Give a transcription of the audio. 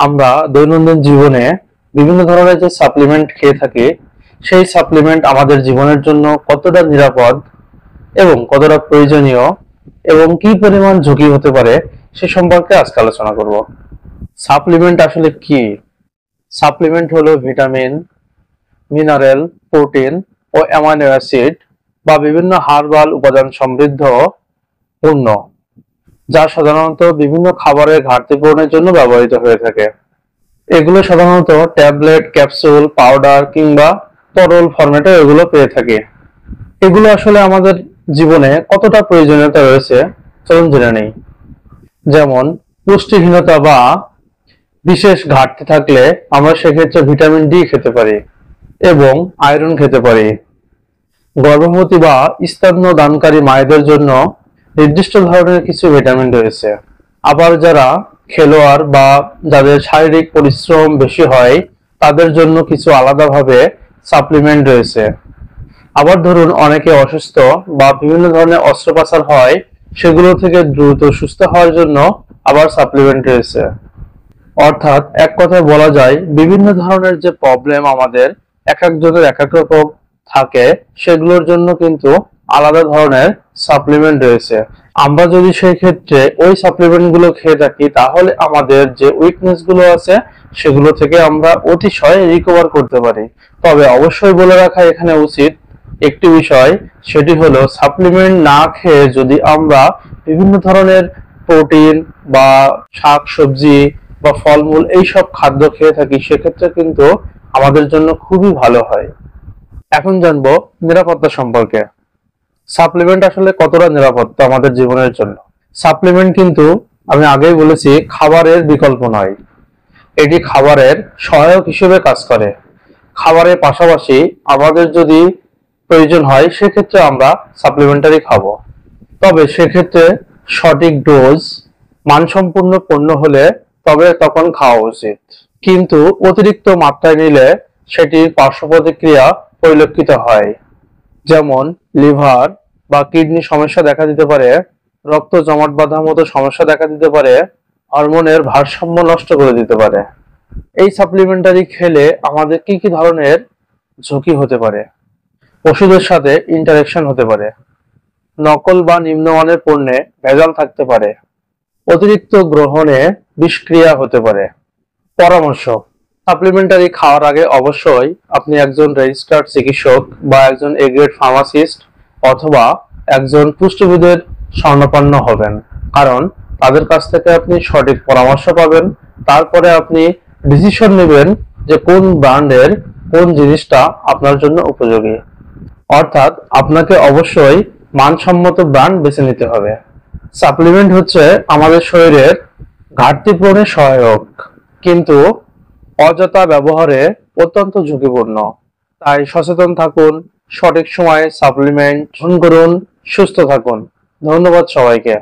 আমরা দৈনন্দিন জীবনে বিভিন্ন ধরনের যে সাপ্লিমেন্ট খেয়ে থাকি, সেই সাপ্লিমেন্ট আমাদের জীবনের জন্য কতটা নিরাপদ এবং কতটা প্রয়োজনীয় এবং কি পরিমাণ ঝুঁকি হতে পারে সে সম্পর্কে আজকে আলোচনা করব। সাপ্লিমেন্ট আসলে কি? সাপ্লিমেন্ট হলো ভিটামিন, মিনারেল, প্রোটিন ও অ্যামাইনো অ্যাসিড বা বিভিন্ন হার্বাল উপাদান সমৃদ্ধ পণ্য, যা সাধারণত বিভিন্ন খাবারের ঘাটতি পূরণের জন্য ব্যবহৃত হয়ে থাকে। এগুলো সাধারণত ট্যাবলেট, ক্যাপসুল, পাউডার কিংবা তরল ফরম্যাটে এগুলো পেয়ে থাকি। এগুলো আসলে আমাদের জীবনে কতটা প্রয়োজনীয়তা রয়েছে চলুন জেনে নেই। যেমন পুষ্টিহীনতা বা বিশেষ ঘাটতি থাকলে আমরা সেক্ষেত্রে ভিটামিন ডি খেতে পারি এবং আয়রন খেতে পারি। গর্ভবতী বা স্তন্যদানকারী মায়েদের জন্য নির্দিষ্ট ধরনের কিছু ভিটামিন রয়েছে। আবার যারা খেলোয়াড় বা যাদের শারীরিক পরিশ্রম বেশি হয় তাদের জন্য কিছু আলাদাভাবে সাপ্লিমেন্ট রয়েছে। আবার ধরুন অনেকে অসুস্থ বা বিভিন্ন ধরনের অস্ত্রোপচার হয়, সেগুলো থেকে দ্রুত সুস্থ হওয়ার জন্য আবার সাপ্লিমেন্ট রয়েছে। অর্থাৎ এক কথায় বলা যায় বিভিন্ন ধরনের যে প্রবলেম আমাদের এক একজনের এক এক রকম থাকে, সেগুলোর জন্য কিন্তু আলাদা ধরনের সাপ্লিমেন্ট রয়েছে। আমরা যদি সেই ক্ষেত্রে ওই সাপ্লিমেন্ট গুলো খেয়ে থাকি তাহলে আমাদের যে উইকনেস গুলো আছে সেগুলো থেকে আমরা অতিশয় রিকভার করতে পারি। তবে অবশ্যই বলে রাখা এখানে উচিত একটি বিষয়, সেটি হলো সাপ্লিমেন্ট না খেয়ে যদি আমরা বিভিন্ন ধরনের প্রোটিন বা শাক সবজি বা ফলমূল এইসব খাদ্য খেয়ে থাকি সেক্ষেত্রে কিন্তু আমাদের জন্য খুবই ভালো হয়। এখন জানবো নিরাপত্তা সম্পর্কে। সাপ্লিমেন্ট আসলে কতটা নিরাপত্তা আমাদের জীবনের জন্য। সাপ্লিমেন্ট কিন্তু আমি আগেই বলেছি খাবারের বিকল্প নয়, এটি খাবারের সহায়ক হিসেবে কাজ করে। খাবারের পাশাপাশি আমাদের যদি প্রয়োজন হয় সেক্ষেত্রে আমরা সাপ্লিমেন্টারি খাবো। তবে সেক্ষেত্রে সঠিক ডোজ, মানসম্পন্ন পণ্য হলে তবে তখন খাওয়া উচিত। কিন্তু অতিরিক্ত মাত্রায় নিলে সেটির পার্শ্ব প্রতিক্রিয়া পরিলক্ষিত হয়, যেমন লিভার বা কিডনি সমস্যা দেখা দিতে পারে, রক্ত জমাট বাঁধার মতো সমস্যা দেখা দিতে পারে, হরমোনের ভারসাম্য নষ্ট করে দিতে পারে। এই সাপ্লিমেন্টারি খেলে আমাদের কি কি ধরনের ঝুঁকি হতে পারে? ওষুধের সাথে ইন্টারেকশন হতে পারে, নকল বা নিম্নমানের পণ্যে ভেজাল থাকতে পারে, অতিরিক্ত গ্রহণে বিষক্রিয়া হতে পারে। পরামর্শ: সাপ্লিমেন্টারি খাওয়ার আগে অবশ্যই আপনি একজন রেজিস্টার্ড চিকিৎসক বা একজন এ গ্রেড ফার্মাসিস্ট অথবা একজন পুষ্টিবিদের শরণাপন্ন হবেন, কারণ তাদের কাছ থেকে আপনি সঠিক পরামর্শ পাবেন। তারপরে আপনি ডিসিশন নেবেন যে কোন ব্র্যান্ডের কোন জিনিসটা আপনার জন্য উপযোগী। অর্থাৎ আপনাকে অবশ্যই মানসম্মত ব্র্যান্ড বেছে নিতে হবে। সাপ্লিমেন্ট হচ্ছে আমাদের শরীরের ঘাটতি পূরণে সহায়ক, কিন্তু অযথা ব্যবহারে অত্যন্ত ঝুঁকিপূর্ণ। তাই সচেতন থাকুন, সঠিক সময়ে সাপ্লিমেন্ট গ্রহণ করুন, সুস্থ থাকুন। ধন্যবাদ সবাইকে।